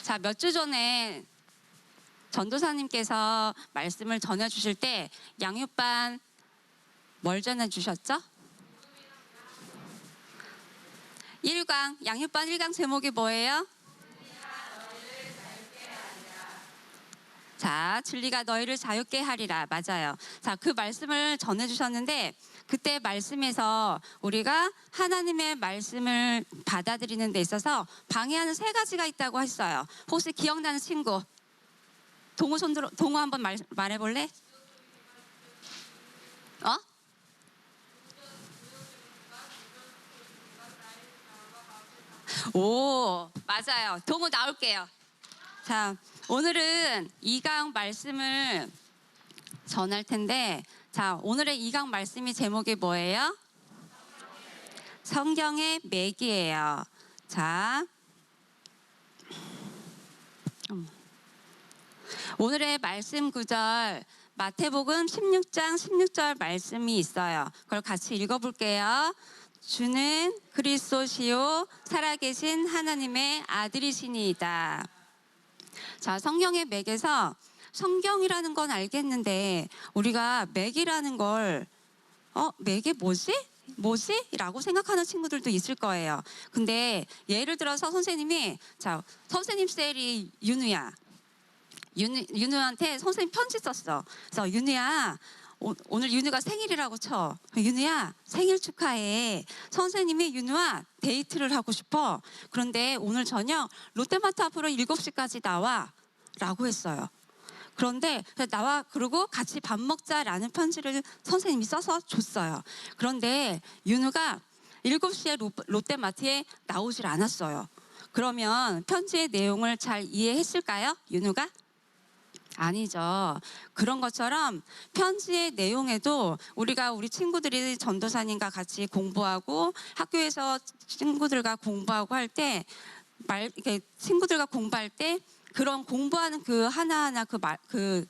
자, 몇 주 전에 전도사님께서 말씀을 전해주실 때 양육반 뭘 전해주셨죠? 1강, 양육반 1강 제목이 뭐예요? 자, 진리가 너희를 자유케 하리라. 맞아요. 자, 그 말씀을 전해주셨는데 그때 말씀에서 우리가 하나님의 말씀을 받아들이는 데 있어서 방해하는 3가지가 있다고 했어요. 혹시 기억나는 친구? 동호 손들어, 동호 한번 말해볼래? 어? 오, 맞아요. 동호 나올게요. 자, 오늘은 2강 말씀을 전할 텐데, 자, 오늘의 2강 말씀이 제목이 뭐예요? 성경의 맥이에요. 자, 오늘의 말씀 구절 마태복음 16장 16절 말씀이 있어요. 그걸 같이 읽어볼게요. 주는 그리스도시요 살아계신 하나님의 아들이시니이다. 자, 성경의 맥에서 성경이라는 건 알겠는데 우리가 맥이라는 걸 맥이 뭐지? 라고 생각하는 친구들도 있을 거예요. 근데 예를 들어서 선생님이 선생님 셀이 윤우한테 선생님 편지 썼어. 그래서 윤우야, 오늘 윤우가 생일이라고 쳐. 윤우야, 생일 축하해. 선생님이 윤우야 데이트를 하고 싶어. 그런데 오늘 저녁 롯데마트 앞으로 7시까지 나와 라고 했어요. 그런데 나와, 그러고 같이 밥 먹자라는 편지를 선생님이 써서 줬어요. 그런데 윤우가 7시에 롯데마트에 나오질 않았어요. 그러면 편지의 내용을 잘 이해했을까요? 윤우가? 아니죠. 그런 것처럼 편지의 내용에도 우리 친구들이 전도사님과 같이 공부하고 학교에서 친구들과 공부하고 할 때 이렇게 친구들과 공부할 때 그런 공부하는 그 하나하나 그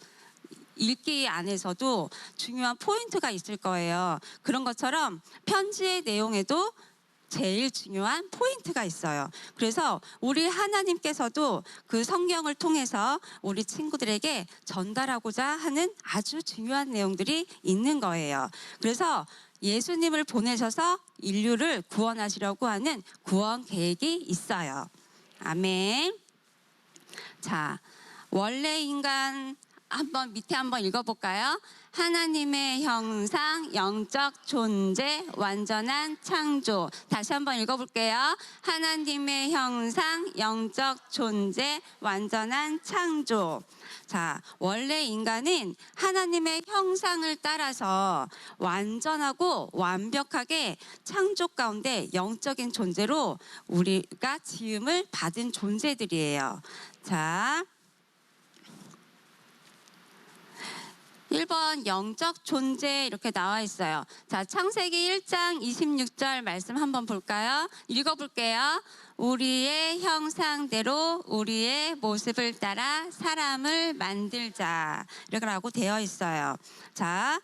읽기 안에서도 중요한 포인트가 있을 거예요. 그런 것처럼 편지의 내용에도 제일 중요한 포인트가 있어요. 그래서 우리 하나님께서도 그 성경을 통해서 우리 친구들에게 전달하고자 하는 아주 중요한 내용들이 있는 거예요. 그래서 예수님을 보내셔서 인류를 구원하시려고 하는 구원 계획이 있어요. 아멘. 자, 원래 인간 밑에 한번 읽어볼까요? 하나님의 형상, 영적 존재, 완전한 창조. 다시 한번 읽어볼게요. 하나님의 형상, 영적 존재, 완전한 창조. 자, 원래 인간은 하나님의 형상을 따라서 완전하고 완벽하게 창조 가운데 영적인 존재로 우리가 지음을 받은 존재들이에요. 자, 1번 영적 존재 이렇게 나와 있어요. 자, 창세기 1장 26절 말씀 한번 볼까요? 읽어볼게요. 우리의 형상대로 우리의 모습을 따라 사람을 만들자. 이렇게라고 되어 있어요. 자,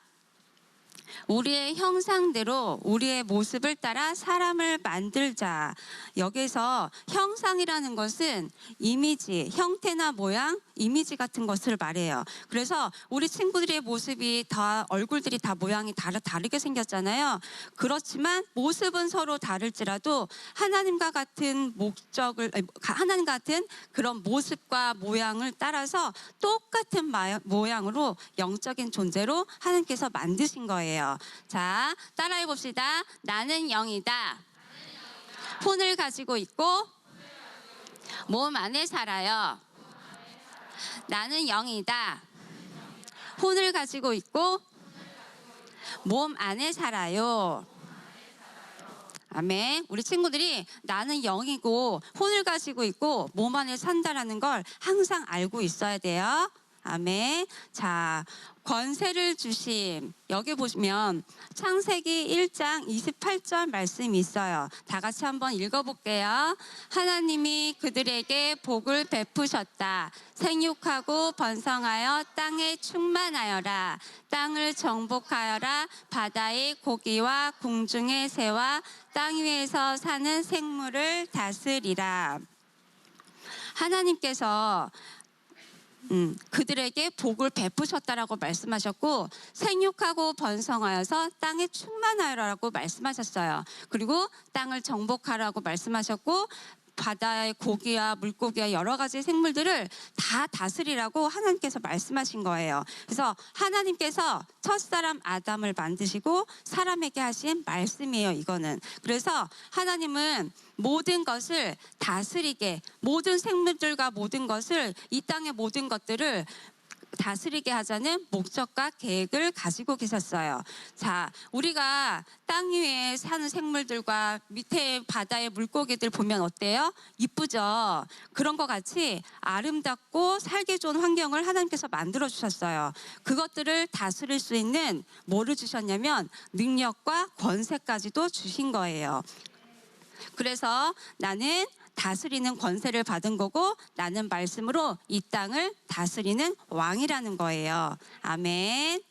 우리의 형상대로 우리의 모습을 따라 사람을 만들자. 여기서 형상이라는 것은 이미지, 형태나 모양, 이미지 같은 것을 말해요. 그래서 우리 친구들의 모습이 얼굴들이 다 모양이 다르게 생겼잖아요. 그렇지만 모습은 서로 다를지라도 하나님과 같은 그런 모습과 모양을 따라서 똑같은 모양으로 영적인 존재로 하나님께서 만드신 거예요. 자, 따라해 봅시다. 나는 영이다. 혼을 가지고 있고 몸 안에 살아요. 나는 영이다. 혼을 가지고 있고 몸 안에 살아요. 아멘. 우리 친구들이 나는 영이고 혼을 가지고 있고 몸 안에 산다라는 걸 항상 알고 있어야 돼요. 아멘. 자, 권세를 주심. 여기 보시면 창세기 1장 28절 말씀이 있어요. 다 같이 한번 읽어볼게요. 하나님이 그들에게 복을 베푸셨다. 생육하고 번성하여 땅에 충만하여라. 땅을 정복하여라. 바다의 고기와 공중의 새와 땅 위에서 사는 생물을 다스리라. 하나님께서 그들에게 복을 베푸셨다라고 말씀하셨고 생육하고 번성하여서 땅에 충만하여라고 말씀하셨어요. 그리고 땅을 정복하라고 말씀하셨고 바다의 고기와 물고기와 여러 가지 생물들을 다 다스리라고 하나님께서 말씀하신 거예요. 그래서 하나님께서 첫사람 아담을 만드시고 사람에게 하신 말씀이에요, 이거는. 그래서 하나님은 모든 것을 다스리게, 모든 생물들과 모든 것을, 이 땅의 모든 것들을 다스리게 하자는 목적과 계획을 가지고 계셨어요. 자, 우리가 땅 위에 사는 생물들과 밑에 바다의 물고기들 보면 어때요? 이쁘죠? 그런 것 같이 아름답고 살기 좋은 환경을 하나님께서 만들어 주셨어요. 그것들을 다스릴 수 있는 뭐를 주셨냐면 능력과 권세까지도 주신 거예요. 그래서 나는 다스리는 권세를 받은 거고 나는 말씀으로 이 땅을 다스리는 왕이라는 거예요. 아멘.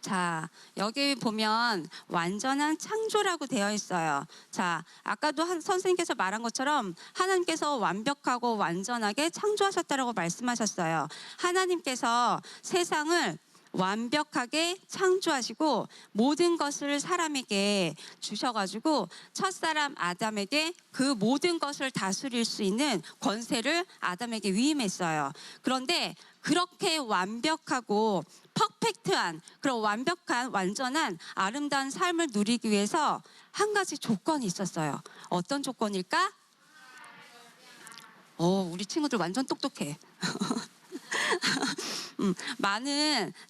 자, 여기 보면 완전한 창조라고 되어 있어요. 자, 아까도 선생님께서 말한 것처럼 하나님께서 완벽하고 완전하게 창조하셨다라고 말씀하셨어요. 하나님께서 세상을 완벽하게 창조하시고 모든 것을 사람에게 주셔가지고 첫사람 아담에게 그 모든 것을 다스릴 수 있는 권세를 아담에게 위임했어요. 그런데 그렇게 완벽하고 퍼펙트한 그런 완벽한 완전한 아름다운 삶을 누리기 위해서 한 가지 조건이 있었어요. 어떤 조건일까? 우리 친구들 완전 똑똑해.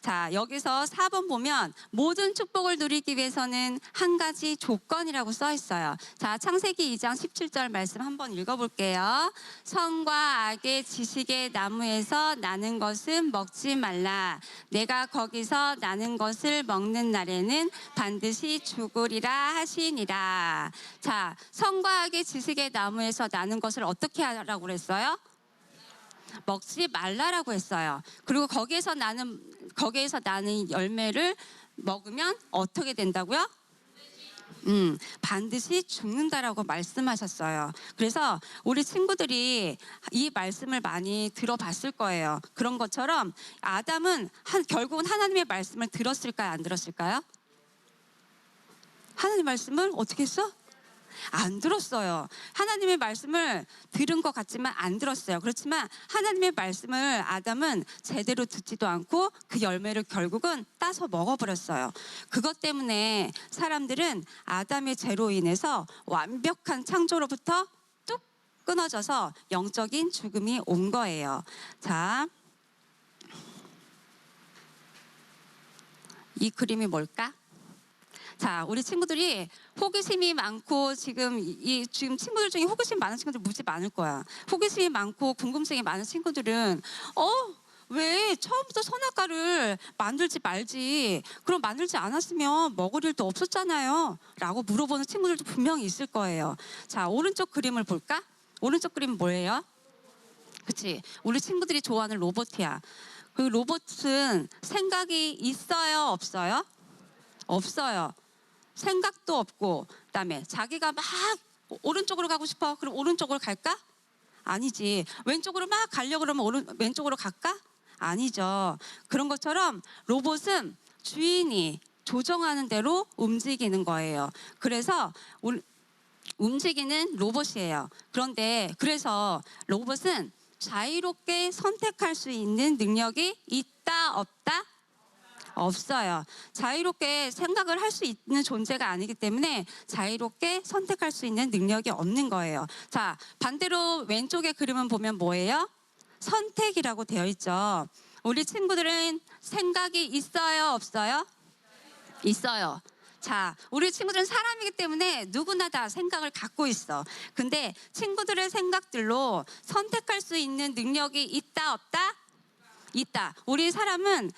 자, 여기서 4번 보면 모든 축복을 누리기 위해서는 한 가지 조건이라고 써 있어요. 자, 창세기 2장 17절 말씀 한번 읽어볼게요. 선과 악의 지식의 나무에서 나는 것은 먹지 말라. 내가 거기서 나는 것을 먹는 날에는 반드시 죽으리라 하시니라. 자, 선과 악의 지식의 나무에서 나는 것을 어떻게 하라고 그랬어요? 먹지 말라라고 했어요. 그리고 거기에서 나는 열매를 먹으면 어떻게 된다고요? 반드시 죽는다라고 말씀하셨어요. 그래서 우리 친구들이 이 말씀을 많이 들어봤을 거예요. 그런 것처럼 아담은 결국은 하나님의 말씀을 들었을까요? 안 들었을까요? 하나님 말씀을 어떻게 했어? 안 들었어요. 하나님의 말씀을 들은 것 같지만 안 들었어요. 그렇지만 하나님의 말씀을 아담은 제대로 듣지도 않고 그 열매를 결국은 따서 먹어버렸어요. 그것 때문에 사람들은 아담의 죄로 인해서 완벽한 창조로부터 뚝 끊어져서 영적인 죽음이 온 거예요. 자, 이 그림이 뭘까? 자, 우리 친구들이 호기심이 많고 지금 친구들 중에 호기심 많은 친구들 무지 많을 거야. 호기심이 많고 궁금증이 많은 친구들은 왜 처음부터 선악과를 만들지 말지? 그럼 만들지 않았으면 먹을 일도 없었잖아요. 라고 물어보는 친구들도 분명히 있을 거예요. 자, 오른쪽 그림을 볼까? 오른쪽 그림은 뭐예요? 그치? 우리 친구들이 좋아하는 로봇이야. 그 로봇은 생각이 있어요? 없어요? 없어요. 생각도 없고, 그다음에 자기가 막 오른쪽으로 가고 싶어. 그럼 오른쪽으로 갈까? 아니지. 왼쪽으로 막 가려고 그러면 왼쪽으로 갈까? 아니죠. 그런 것처럼 로봇은 주인이 조정하는 대로 움직이는 거예요. 그래서 움직이는 로봇이에요. 그래서 로봇은 자유롭게 선택할 수 있는 능력이 있다, 없다? 없어요. 자유롭게 생각을 할 수 있는 존재가 아니기 때문에 자유롭게 선택할 수 있는 능력이 없는 거예요. 자, 반대로 왼쪽의 그림은 보면 뭐예요? 선택이라고 되어 있죠. 우리 친구들은 생각이 있어요, 없어요? 있어요. 자, 우리 친구들은 사람이기 때문에 누구나 다 생각을 갖고 있어. 근데 친구들의 생각들로 선택할 수 있는 능력이 있다, 없다? 있다. 우리 사람은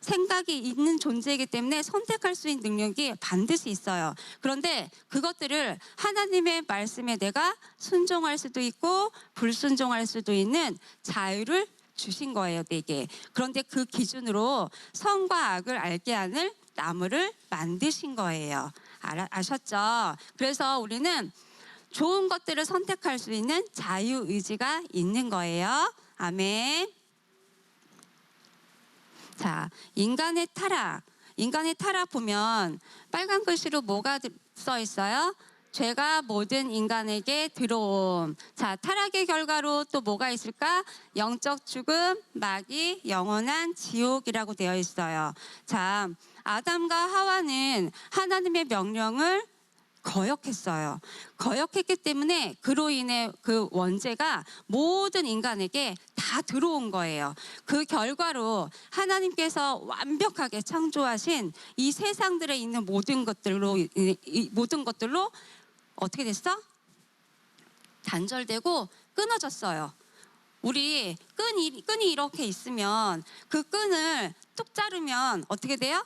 생각이 있는 존재이기 때문에 선택할 수 있는 능력이 반드시 있어요. 그런데 그것들을 하나님의 말씀에 내가 순종할 수도 있고 불순종할 수도 있는 자유를 주신 거예요, 내게. 그런데 그 기준으로 선과 악을 알게 하는 나무를 만드신 거예요. 아셨죠? 그래서 우리는 좋은 것들을 선택할 수 있는 자유의지가 있는 거예요. 아멘. 자, 인간의 타락. 인간의 타락 보면 빨간 글씨로 뭐가 써 있어요? 죄가 모든 인간에게 들어옴. 자, 타락의 결과로 또 뭐가 있을까? 영적 죽음, 마귀, 영원한 지옥이라고 되어 있어요. 자, 아담과 하와는 하나님의 명령을 거역했어요. 거역했기 때문에 그로 인해 그 원죄가 모든 인간에게 다 들어온 거예요. 그 결과로 하나님께서 완벽하게 창조하신 이 세상들에 있는 모든 것들로 어떻게 됐어? 단절되고 끊어졌어요. 우리 끈이 이렇게 있으면 그 끈을 뚝 자르면 어떻게 돼요?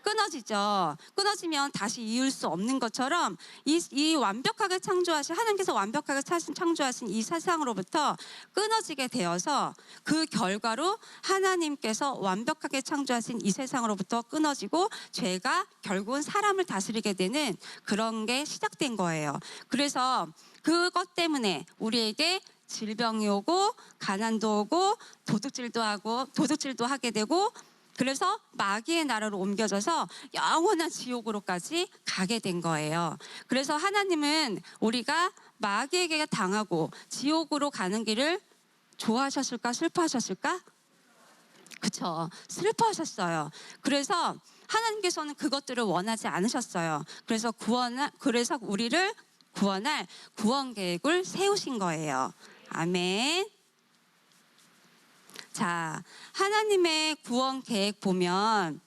끊어지죠. 끊어지면 다시 이을 수 없는 것처럼 이 완벽하게 창조하신 하나님께서 완벽하게 창조하신 이 세상으로부터 끊어지게 되어서 그 결과로 하나님께서 완벽하게 창조하신 이 세상으로부터 끊어지고 죄가 결국은 사람을 다스리게 되는 그런 게 시작된 거예요. 그래서 그것 때문에 우리에게 질병이 오고 가난도 오고 도둑질도 하게 되고 그래서 마귀의 나라로 옮겨져서 영원한 지옥으로까지 가게 된 거예요. 그래서 하나님은 우리가 마귀에게 당하고 지옥으로 가는 길을 좋아하셨을까 슬퍼하셨을까? 그쵸, 슬퍼하셨어요. 그래서 하나님께서는 그것들을 원하지 않으셨어요. 그래서 우리를 구원할 구원 계획을 세우신 거예요. 아멘. 자, 하나님의 구원 계획 보면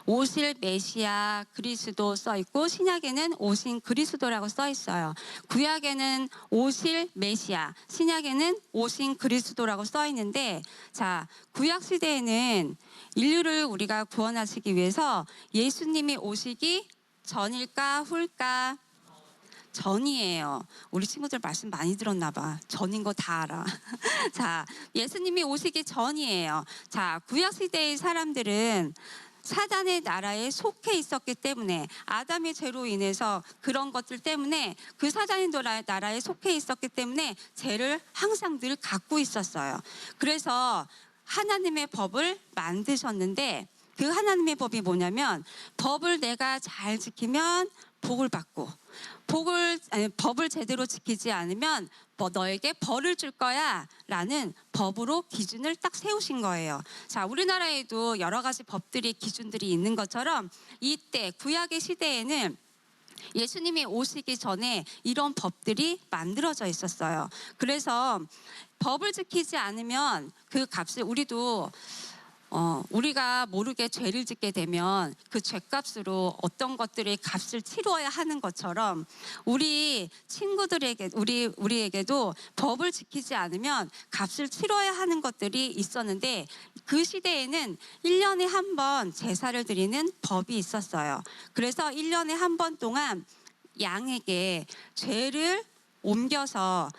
오실 메시아 그리스도 써 있고 신약에는 오신 그리스도라고 써 있어요. 구약에는 오실 메시아, 신약에는 오신 그리스도라고 써 있는데, 자, 구약 시대에는 인류를 우리가 구원하시기 위해서 예수님이 오시기 전일까 후일까? 전이에요. 우리 친구들 말씀 많이 들었나 봐. 전인 거 다 알아. 자, 예수님이 오시기 전이에요. 자, 구약 시대의 사람들은 사단의 나라에 속해 있었기 때문에 아담의 죄로 인해서 그런 것들 때문에 그 사단의 나라에 속해 있었기 때문에 죄를 항상 늘 갖고 있었어요. 그래서 하나님의 법을 만드셨는데 그 하나님의 법이 뭐냐면 법을 내가 잘 지키면 복을 받고 법을 제대로 지키지 않으면 너에게 벌을 줄 거야 라는 법으로 기준을 딱 세우신 거예요. 자, 우리나라에도 여러 가지 법들이 기준들이 있는 것처럼 이때 구약의 시대에는 예수님이 오시기 전에 이런 법들이 만들어져 있었어요. 그래서 법을 지키지 않으면 그 값을 우리가 모르게 죄를 짓게 되면 그 죄값으로 어떤 것들의 값을 치러야 하는 것처럼 우리 친구들에게 우리에게도 법을 지키지 않으면 값을 치러야 하는 것들이 있었는데 그 시대에는 1년에 한 번 제사를 드리는 법이 있었어요. 그래서 1년에 한 번 동안 양에게 죄를 옮겨서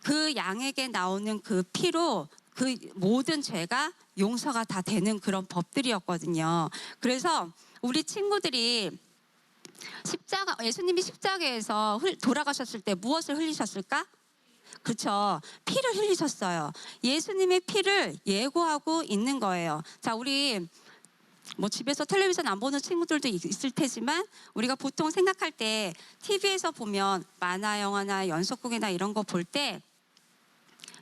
그 양에게 나오는 그 피로 그 모든 죄가 용서가 다 되는 그런 법들이었거든요. 그래서 우리 친구들이 예수님이 십자가에서 돌아가셨을 때 무엇을 흘리셨을까? 그렇죠. 피를 흘리셨어요. 예수님의 피를 예고하고 있는 거예요. 자, 우리 집에서 텔레비전 안 보는 친구들도 있을 테지만 우리가 보통 생각할 때 TV에서 보면 만화 영화나 연속극이나 이런 거 볼 때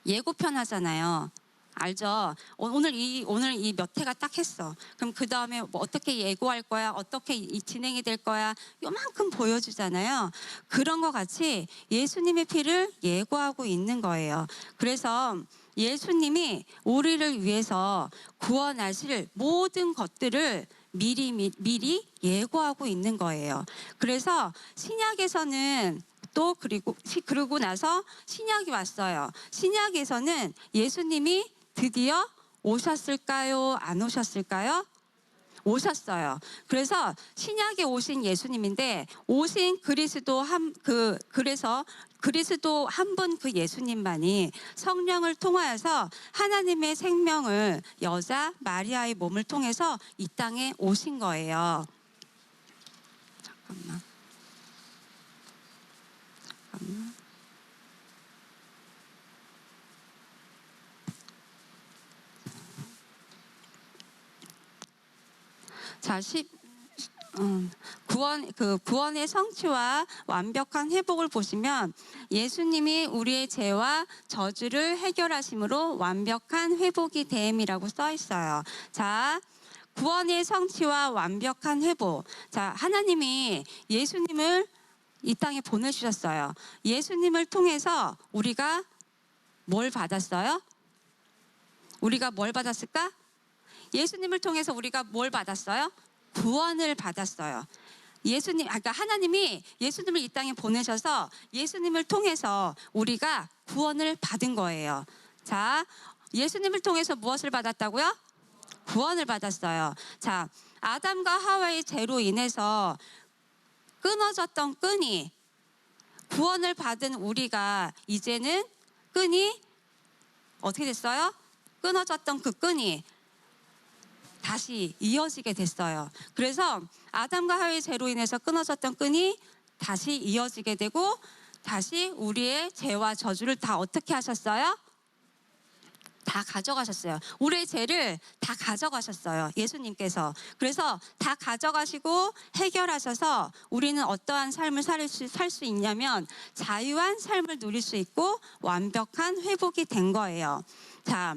예고편 하잖아요. 알죠? 오늘 이 몇 회가 딱 했어. 그럼 그 다음에 어떻게 예고할 거야? 어떻게 진행이 될 거야? 요만큼 보여주잖아요. 그런 것 같이 예수님의 피를 예고하고 있는 거예요. 그래서 예수님이 우리를 위해서 구원하실 모든 것들을 미리 예고하고 있는 거예요. 그래서 신약에서는 그러고 나서 신약이 왔어요. 신약에서는 예수님이 드디어 오셨을까요? 안 오셨을까요? 오셨어요. 그래서 신약에 오신 예수님인데 오신 그리스도 그래서 그리스도 한 분 그 예수님만이 성령을 통하여서 하나님의 생명을 여자 마리아의 몸을 통해서 이 땅에 오신 거예요. 잠깐만. 잠깐만. 자, 구원의 성취와 완벽한 회복을 보시면 예수님이 우리의 죄와 저주를 해결하심으로 완벽한 회복이 됨이라고 써 있어요. 자, 구원의 성취와 완벽한 회복. 자, 하나님이 예수님을 이 땅에 보내주셨어요. 예수님을 통해서 우리가 뭘 받았어요? 우리가 뭘 받았을까? 예수님을 통해서 우리가 뭘 받았어요? 구원을 받았어요. 그러니까 하나님이 예수님을 이 땅에 보내셔서 예수님을 통해서 우리가 구원을 받은 거예요. 자, 예수님을 통해서 무엇을 받았다고요? 구원을 받았어요. 자, 아담과 하와의 죄로 인해서 끊어졌던 끈이, 구원을 받은 우리가 이제는 끈이 어떻게 됐어요? 끊어졌던 그 끈이 다시 이어지게 됐어요. 그래서 아담과 하와의 죄로 인해서 끊어졌던 끈이 다시 이어지게 되고, 다시 우리의 죄와 저주를 다 어떻게 하셨어요? 다 가져가셨어요. 우리의 죄를 다 가져가셨어요, 예수님께서. 그래서 다 가져가시고 해결하셔서 우리는 어떠한 삶을 살 수 있냐면 자유한 삶을 누릴 수 있고 완벽한 회복이 된 거예요. 자,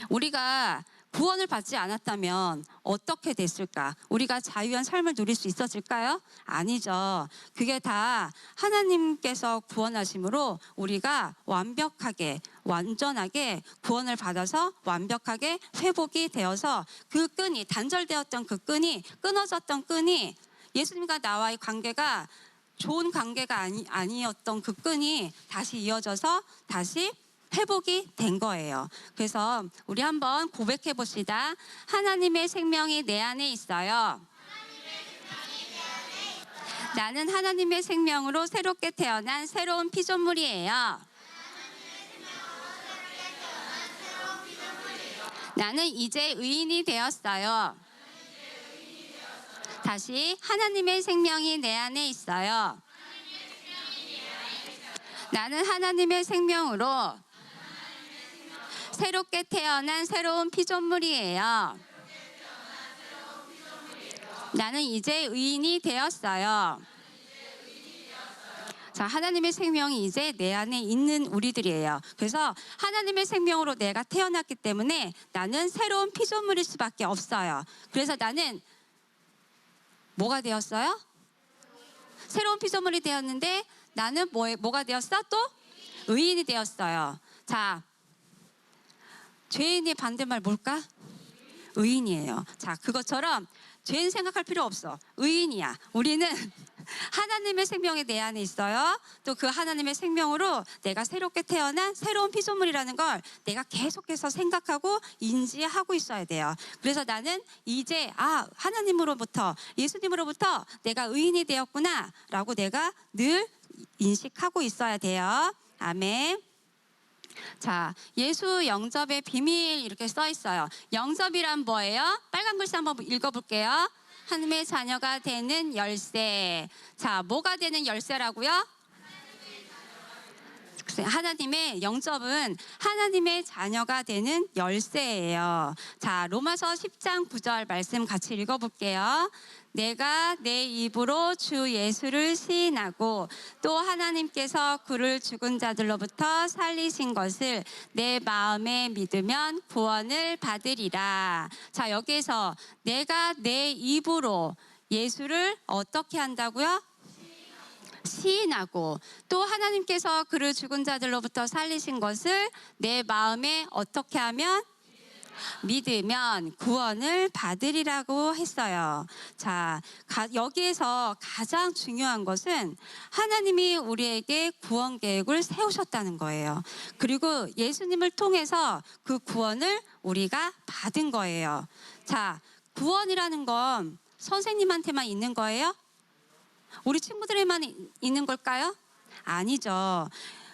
우리가 구원을 받지 않았다면 어떻게 됐을까? 우리가 자유한 삶을 누릴 수 있었을까요? 아니죠. 그게 다 하나님께서 구원하심으로 우리가 완벽하게, 완전하게 구원을 받아서 완벽하게 회복이 되어서 그 끈이, 단절되었던 그 끈이, 끊어졌던 끈이, 예수님과 나와의 관계가 좋은 관계가 아니었던 그 끈이 다시 이어져서 다시 회복이 된 거예요. 그래서 우리 한번 고백해 봅시다. 하나님의 생명이 내 안에 있어요. 나는 하나님의 생명으로 새롭게 태어난 새로운 피조물이에요. 나는 이제 의인이 되었어요. 다시, 하나님의 생명이 내 안에 있어요. 나는 하나님의 생명으로 새롭게 태어난 새로운 피조물이에요. 나는 이제 의인이 되었어요. 자, 하나님의 생명이 이제 내 안에 있는 우리들이에요. 그래서 하나님의 생명으로 내가 태어났기 때문에 나는 새로운 피조물일 수밖에 없어요. 그래서 나는 뭐가 되었어요? 새로운 피조물이 되었는데 나는 뭐가 되었어? 또 의인이 되었어요. 자, 죄인의 반대말 뭘까? 의인이에요. 자, 그것처럼 죄인 생각할 필요 없어. 의인이야. 우리는 하나님의 생명이 내 안에 있어요. 또 그 하나님의 생명으로 내가 새롭게 태어난 새로운 피조물이라는 걸 내가 계속해서 생각하고 인지하고 있어야 돼요. 그래서 나는 이제 하나님으로부터, 예수님으로부터 내가 의인이 되었구나 라고 내가 늘 인식하고 있어야 돼요. 아멘. 자, 예수 영접의 비밀 이렇게 써 있어요. 영접이란 뭐예요? 빨간 글씨 한번 읽어볼게요. 하나님의 자녀가 되는 열쇠. 자, 뭐가 되는 열쇠라고요? 하나님의 영접은 하나님의 자녀가 되는 열쇠예요. 자, 로마서 10장 9절 말씀 같이 읽어볼게요. 내가 내 입으로 주 예수를 시인하고 또 하나님께서 그를 죽은 자들로부터 살리신 것을 내 마음에 믿으면 구원을 받으리라. 자, 여기에서 내가 내 입으로 예수를 어떻게 한다고요? 시인하고 또 하나님께서 그를 죽은 자들로부터 살리신 것을 내 마음에 어떻게 하면? 믿으면 구원을 받으리라고 했어요. 자, 여기에서 가장 중요한 것은 하나님이 우리에게 구원 계획을 세우셨다는 거예요. 그리고 예수님을 통해서 그 구원을 우리가 받은 거예요. 자, 구원이라는 건 선생님한테만 있는 거예요? 우리 친구들에만 있는 걸까요? 아니죠.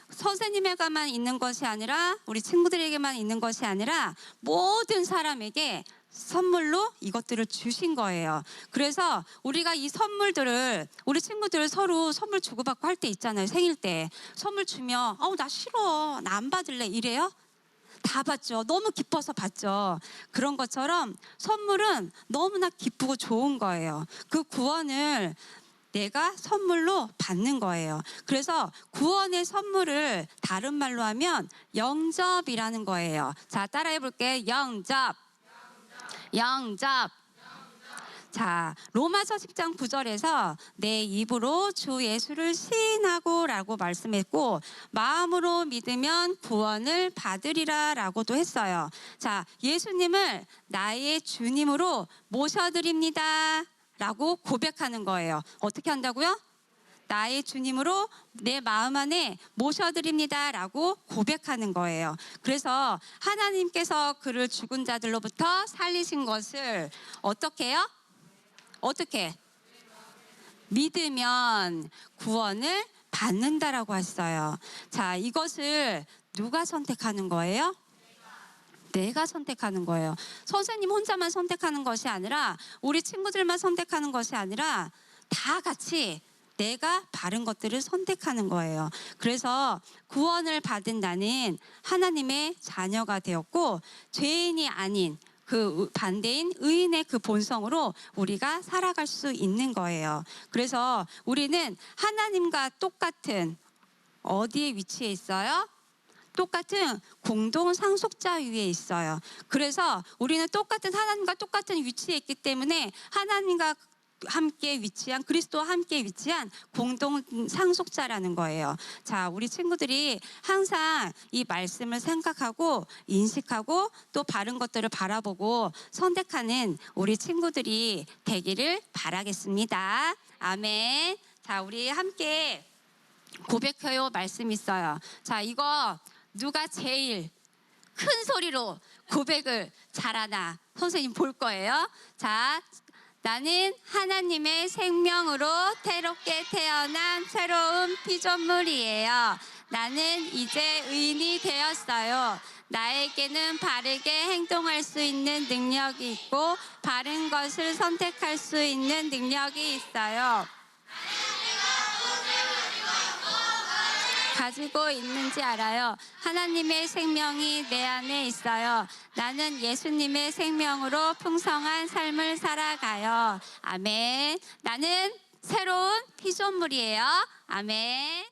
선생님에게만 있는 것이 아니라 우리 친구들에게만 있는 것이 아니라 모든 사람에게 선물로 이것들을 주신 거예요. 그래서 우리가 이 선물들을 우리 친구들 서로 선물 주고받고 할 때 있잖아요. 생일 때 선물 주면 나 싫어, 나 안 받을래 이래요? 다 받죠. 너무 기뻐서 받죠. 그런 것처럼 선물은 너무나 기쁘고 좋은 거예요. 그 구원을 내가 선물로 받는 거예요. 그래서 구원의 선물을 다른 말로 하면 영접이라는 거예요. 자, 따라해 볼게요. 영접. 영접. 자, 로마서 10장 9절에서 내 입으로 주 예수를 시인하고 라고 말씀했고 마음으로 믿으면 구원을 받으리라 라고도 했어요. 자, 예수님을 나의 주님으로 모셔드립니다 라고 고백하는 거예요. 어떻게 한다고요? 나의 주님으로 내 마음 안에 모셔드립니다 라고 고백하는 거예요. 그래서 하나님께서 그를 죽은 자들로부터 살리신 것을 어떻게 해요? 어떻게? 믿으면 구원을 받는다라고 했어요. 자, 이것을 누가 선택하는 거예요? 내가 선택하는 거예요. 선생님 혼자만 선택하는 것이 아니라 우리 친구들만 선택하는 것이 아니라 다 같이 내가 바른 것들을 선택하는 거예요. 그래서 구원을 받은 나는 하나님의 자녀가 되었고 죄인이 아닌 그 반대인 의인의 그 본성으로 우리가 살아갈 수 있는 거예요. 그래서 우리는 하나님과 똑같은 어디에 위치해 있어요? 똑같은 공동 상속자 위에 있어요. 그래서 우리는 똑같은 하나님과 똑같은 위치에 있기 때문에 하나님과 함께 위치한 그리스도와 함께 위치한 공동 상속자라는 거예요. 자, 우리 친구들이 항상 이 말씀을 생각하고 인식하고 또 바른 것들을 바라보고 선택하는 우리 친구들이 되기를 바라겠습니다. 아멘. 자, 우리 함께 고백해요 말씀 있어요. 자, 이거 누가 제일 큰 소리로 고백을 잘하나 선생님 볼 거예요. 자, 나는 하나님의 생명으로 새롭게 태어난 새로운 피조물이에요. 나는 이제 의인이 되었어요. 나에게는 바르게 행동할 수 있는 능력이 있고 바른 것을 선택할 수 있는 능력이 있어요. 가지고 있는지 알아요. 하나님의 생명이 내 안에 있어요. 나는 예수님의 생명으로 풍성한 삶을 살아가요. 아멘. 나는 새로운 피조물이에요. 아멘.